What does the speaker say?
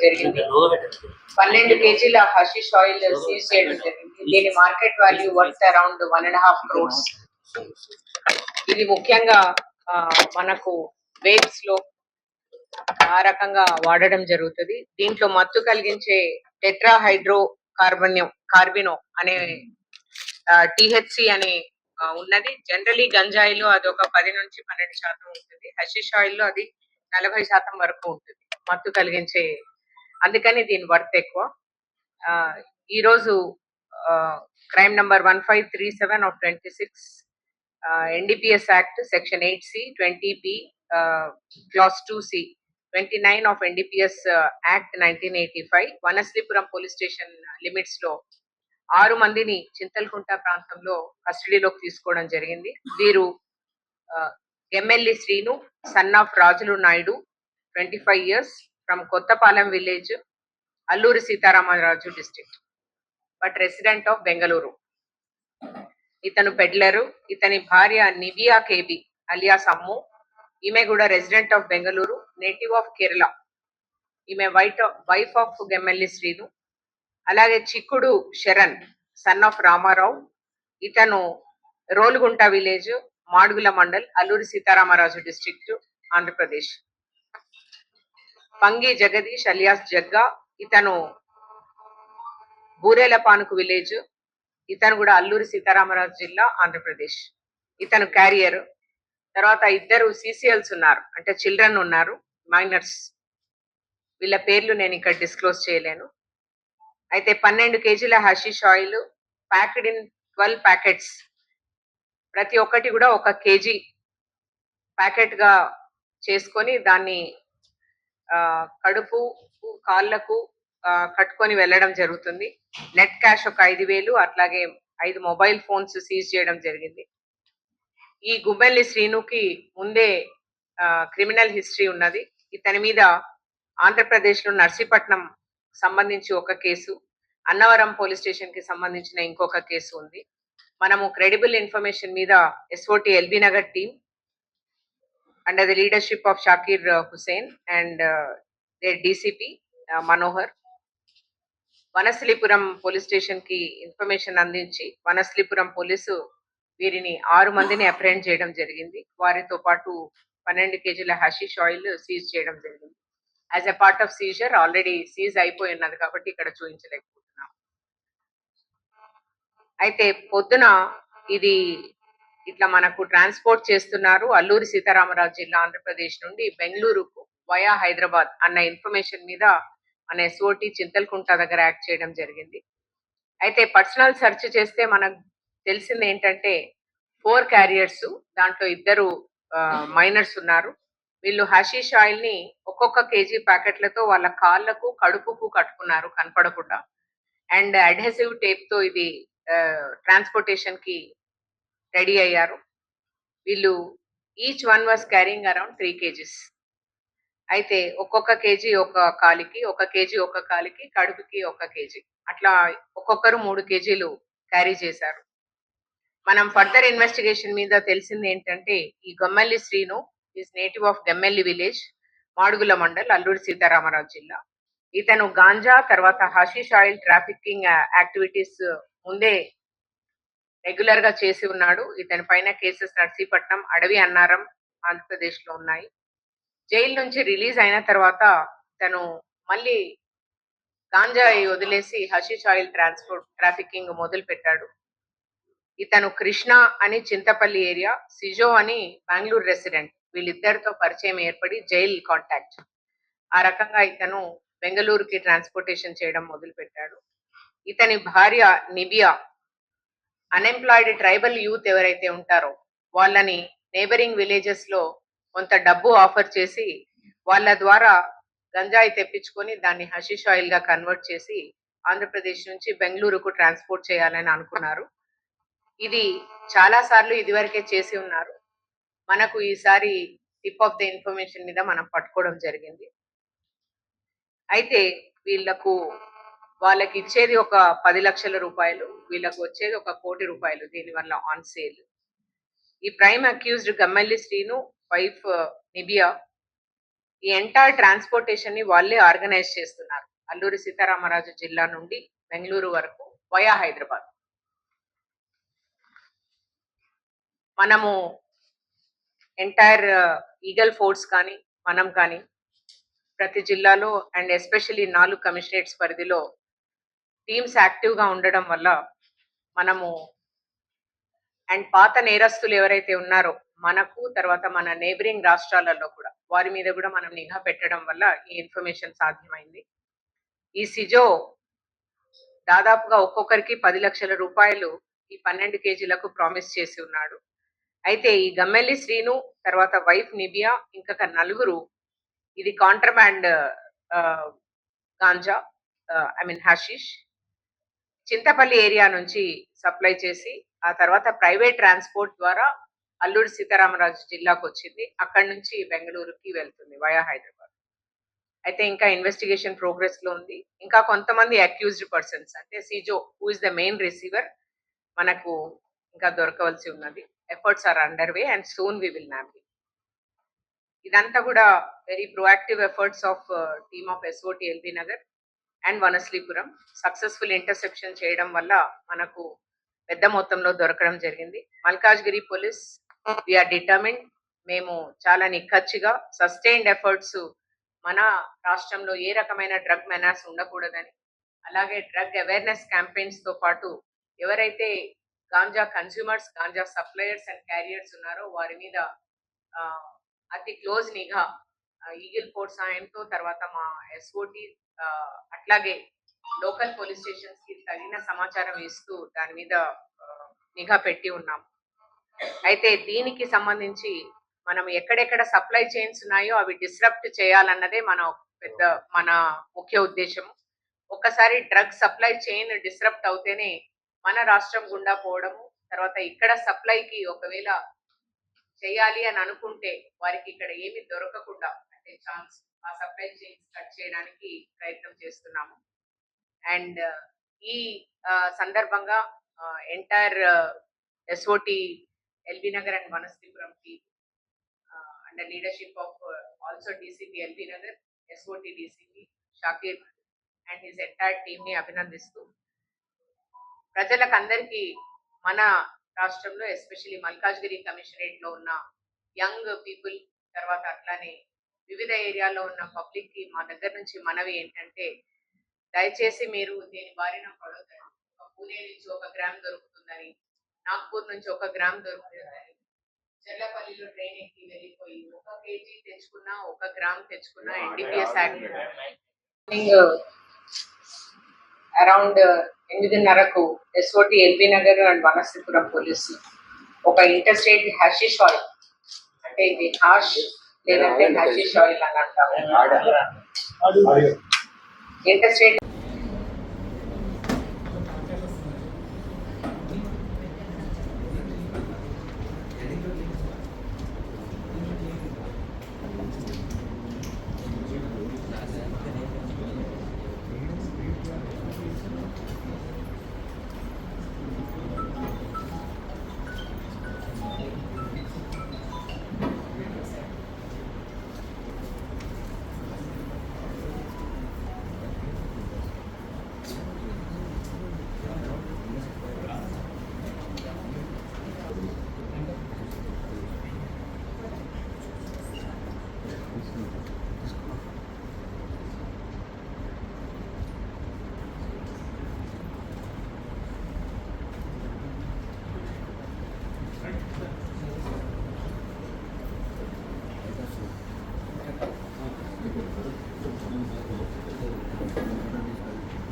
జరిగింది. 12 కేజీల hashish oil seize చేయడం జరిగింది. దీని market value worth around 1.5 crores. ఇది ముఖ్యంగా మనకు వేబ్స్ లో ఆ రకంగా వాడడం జరుగుతుంది. దీంట్లో మత్తు కలిగించే టెట్రాహైడ్రో కార్బినో అనే టిహెచ్సి అనే ఉన్నది. జనరలీ గంజాయిలో అది ఒక 10 నుంచి 12% ఉంటుంది. హషిష్ ఆయిల్ లో అది 40% వరకు ఉంటుంది మత్తు కలిగించే. అందుకని దీని వర్త్ ఎక్కువ. ఈరోజు crime number 1537 of 26 NDPS act section 8C 20B class 2C 29 of NDPS act 1985 Vanasthalipuram police station limits లో 6 మందిని చింతల్కుంట ప్రాంతంలో కస్టడీలోకి తీసుకోవడం జరిగింది. వీరు ఎమ్మెల్యే శ్రీను సన్ ఆఫ్ రాజులు Naidu 25 years from Kothapalem village Alluri Sitaramaraju district but resident of Bengaluru. ఇతను పెడ్లరు. ఇతని భార్య నివియా కేబి అలియాస్ అమ్ము. ఈమె కూడా resident of Bengaluru, native of Kerala. ఈమె వైఫ్ ఆఫ్ ఎమ్మెల్యే శ్రీను. అలాగే చిక్కుడు శరణ్ సన్ ఆఫ్ రామారావు. ఇతను Rolugunta village Madugula mandal Alluri Sitaramaraju district Andhra Pradesh. Pangi Jagadish alias Jagga. ఇతను బూరేలపానుకు విలేజ్. ఇతను కూడా అల్లూరి సీతారామరాజు జిల్లా ఆంధ్రప్రదేశ్. ఇతను క్యారియర్. తర్వాత 2 CCLs ఉన్నారు, అంటే చిల్డ్రన్ ఉన్నారు, మైనర్స్. వీళ్ళ పేర్లు నేను ఇక్కడ డిస్క్లోజ్ చేయలేను. అయితే 12 కేజీల hashish oil packed in 12 packets, ప్రతి ఒక్కటి కూడా 1 kg ప్యాకెట్ గా చేసుకొని దాన్ని కడుపు కాళ్ళకు కట్టుకొని వెళ్ళడం జరుగుతుంది. నెట్ క్యాష్ ఒక 5,000, అట్లాగే 5 మొబైల్ ఫోన్స్ సీజ్ చేయడం జరిగింది. ఈ గుబ్బెల్లి శ్రీనుకి ముందే క్రిమినల్ హిస్టరీ ఉన్నది. ఇతని మీద ఆంధ్రప్రదేశ్ లో నర్సీపట్నం సంబంధించి ఒక కేసు, అన్నవరం పోలీస్ స్టేషన్ కి సంబంధించిన ఇంకొక కేసు ఉంది. మనము క్రెడిబుల్ ఇన్ఫర్మేషన్ మీద SOT LB Nagar team under the leadership of Shakir Hussain and their DCP Manohar, Vanasthalipuram police station కి ఇన్ఫర్మేషన్ అందించి వనస్లీపురం పోలీసు వీరిని 6 మందిని అప్రెండ్ చేయడం జరిగింది. వారితో పాటు 12 కేజీల హషిష్ ఆయిల్ సీజ్ చేయడం జరిగింది. As a part of seizure already seize అయిపోయి ఉన్నది కాబట్టి ఇక్కడ చూపించలేకపోతున్నాం. అయితే పొద్దున ఇది ఇట్లా మనకు ట్రాన్స్పోర్ట్ చేస్తున్నారు అల్లూరి సీతారామరాజు జిల్లా ఆంధ్రప్రదేశ్ నుండి బెంగళూరుకు వయా హైదరాబాద్ అన్న ఇన్ఫర్మేషన్ మీద మన SOT చింతల్కుంట దగ్గర యాక్ట్ చేయడం జరిగింది. అయితే పర్సనల్ సెర్చ్ చేస్తే మనకు తెలిసింది ఏంటంటే 4 క్యారియర్స్, దాంట్లో 2 మైనర్స్ ఉన్నారు. వీళ్ళు హషిష్ ఆయిల్ ని ఒక్కొక్క కేజీ ప్యాకెట్లతో వాళ్ళ కాళ్ళకు కడుపుకు కట్టుకున్నారు కనపడకుండా. అండ్ అడ్హెసివ్ టేప్ తో ఇది ట్రాన్స్పోర్టేషన్ కి రెడీ అయ్యారు. వీళ్ళు each one was carrying around 3 kgs. అయితే ఒక్కొక్క కేజీ ఒక కాలికి, 1 kg ఒక కాలికి, కడుపుకి 1 kg, అట్లా ఒక్కొక్కరు 3 kgలు క్యారీ చేశారు. మనం ఫర్దర్ ఇన్వెస్టిగేషన్ మీద తెలిసింది ఏంటంటే ఈ Gommelli Srinu is native of Gemmelli village Madugula mandal Alluri Sitaramaraju జిల్లా. ఇతను గాంజా తర్వాత హషిష్ ఆయిల్ ట్రాఫికింగ్ యాక్టివిటీస్ ముందే రెగ్యులర్ గా చేసి ఉన్నాడు. ఇతని పైన కేసెస్ నర్సీపట్నం, అడవి అన్నారం ఆంధ్రప్రదేశ్ లో ఉన్నాయి. జైలు నుంచి రిలీజ్ అయిన తర్వాత తను మళ్ళీ గాంజాయి వదిలేసి హషిష్ ఆయిల్ ట్రాఫికింగ్ మొదలు పెట్టాడు. ఇతను కృష్ణ అని చింతపల్లి ఏరియా, సిజో అని బెంగళూరు రెసిడెంట్. వీళ్ళిద్దరితో పరిచయం ఏర్పడి జైల్ కాంటాక్ట్. ఆ రకంగా ఇతను బెంగళూరుకి ట్రాన్స్పోర్టేషన్ చేయడం మొదలు పెట్టాడు. ఇతని భార్య నిబియా అన్ఎంప్లాయిడ్ ట్రైబల్ యూత్ ఎవరైతే ఉంటారో వాళ్ళని నేబరింగ్ విలేజెస్ లో కొంత డబ్బు ఆఫర్ చేసి వాళ్ళ ద్వారా గంజాయి తెప్పించుకొని దాన్ని హషిష్ ఆయిల్ గా కన్వర్ట్ చేసి ఆంధ్రప్రదేశ్ నుంచి బెంగళూరుకు ట్రాన్స్పోర్ట్ చేయాలని అనుకున్నారు. ఇది చాలా సార్లు ఇదివరకే చేసి ఉన్నారు. మనకు ఈసారి టిప్ ఆఫ్ ద ఇన్ఫర్మేషన్ మీద మనం పట్టుకోవడం జరిగింది. అయితే వాళ్ళకి ఇచ్చేది ఒక 10 లక్షల రూపాయలు, వీళ్ళకు వచ్చేది 1 కోటి రూపాయలు దీనివల్ల ఆన్ సేల్. ఈ prime accused Gammelli Srinu, wife నిబియా ఈ ఎంటైర్ ట్రాన్స్పోర్టేషన్ ని వాళ్ళే ఆర్గనైజ్ చేస్తున్నారు. అల్లూరి సీతారామరాజు జిల్లా నుండి బెంగళూరు వరకు వయా హైదరాబాద్. మనము ఎంటైర్ ఈగల్ ఫోర్స్ కానీ మనం కానీ ప్రతి జిల్లాలో అండ్ ఎస్పెషల్లీ 4 కమిషనరేట్స్ పరిధిలో టీమ్స్ యాక్టివ్ గా ఉండడం వల్ల మనము అండ్ పాత నేరస్తులు ఎవరైతే ఉన్నారో మనకు తర్వాత మన నేబరింగ్ రాష్ట్రాలలో కూడా వారి మీద కూడా మనం నిఘా పెట్టడం వల్ల ఈ ఇన్ఫర్మేషన్ సాధ్యమైంది. ఈ సిజో దాదాపుగా ఒక్కొక్కరికి 10 లక్షల రూపాయలు ఈ 12 కేజీలకు ప్రామిస్ చేసి ఉన్నాడు. అయితే ఈ గమ్మెల్లి శ్రీను తర్వాత వైఫ్ నిబియా ఇంకొక నలుగురు ఇది contraband ganja I mean hashish Chintapalli area నుంచి సప్లై చేసి ఆ తర్వాత ప్రైవేట్ ట్రాన్స్పోర్ట్ ద్వారా అల్లూరి సీతారామరాజు జిల్లాకు వచ్చింది. అక్కడి నుంచి బెంగళూరుకి వెళ్తుంది వయా హైదరాబాద్. అయితే ఇంకా ఇన్వెస్టిగేషన్ ప్రోగ్రెస్ లో ఉంది. ఇంకా కొంతమంది అక్యూజ్డ్ పర్సన్స్ అంటే Sijo who is the main receiver మనకు ఇంకా దొరకవలసి ఉన్నది. Efforts are under way and soon we will nab. ఇదంతా కూడా very proactive efforts of team of SOT LB Nagar and Vanasthalipuram successful interception చేయడం వల్ల మనకు పెద్ద మొత్తంలో దొరకడం జరిగింది. Malkajgiri police we are determined. మేము చాలా నిక్కచ్చిగా సస్టైన్డ్ ఎఫర్ట్స్ మన రాష్ట్రంలో ఏ రకమైన డ్రగ్ మెనాస్ ఉండకూడదని అలాగే డ్రగ్ అవేర్నెస్ క్యాంపెయిన్స్ తో పాటు ఎవరైతే ganja consumers ganja suppliers and carriers ఉన్నారో వారి మీద అతి క్లోజ్ నిఘా ఈగిల్ ఫోర్స్ సాయంతో తర్వాత మా ఎస్ఓటి అట్లాగే లోకల్ పోలీస్ స్టేషన్స్ కి తగిన సమాచారం ఇస్తూ దాని మీద నిఘా పెట్టి ఉన్నాం. అయితే దీనికి సంబంధించి మనం ఎక్కడెక్కడ సప్లై చైన్స్ ఉన్నాయో అవి డిస్రప్ట్ చేయాలన్నదే మన ముఖ్య ఉద్దేశం. ఒక్కసారి డ్రగ్ సప్లై చైన్ డిస్రప్ట్ అవుతేనే మన రాష్ట్రం గుండా పోవడము తర్వాత ఇక్కడ సప్లైకి ఒకవేళ చేయాలి అని అనుకుంటే వారికి ఇక్కడ ఏమి దొరకకుండా అంటే ఛాన్స్ ఆ సప్లై చైన్స్ కట్ చేయడానికి ప్రయత్నం చేస్తున్నాము. అండ్ ఈ సందర్భంగా entire SOT LB Nagar and Vanasthalipuram team under leadership of also DCP LB Nagar SOT DCP Shakir and his entire team ని అభినందిస్తూ ప్రజలకు అందరికీ మన రాష్ట్రంలో ఎస్పెషల్లీ మల్కాజ్గిరి కమిషనరేట్ లో ఉన్న యంగ్ పీపుల్ తర్వాత అట్లానే వివిధ ఏరియాలో ఉన్న పబ్లిక్ కి మా దగ్గర నుంచి మనవి ఏంటంటే దయచేసి మీరు దీని బారిన పడొద్దని. పూణే నుంచి 1 గ్రామ్ దొరుకుతుందని, నాగ్పూర్ నుంచి 1 గ్రామ్ దొరుకుతుందని, చెర్లపల్లిలో ట్రైన్ ఎక్కి వెళ్ళిపోయి 1 కేజీ తెచ్చుకున్నా 1 గ్రామ్ తెచ్చుకున్నా ఎన్డీపీఎస్ యాక్ట్ అరౌండ్ 8:30కు SOT LB Nagar and Vanasthalipuram police ఒక ఇంటర్స్టేట్ హ్యాషిష్ ఆయిల్ అంటే ఇది హాష్ లేదంటే హ్యాషిష్ ఆయిల్ అని అంటాము ఇంటర్స్టేట్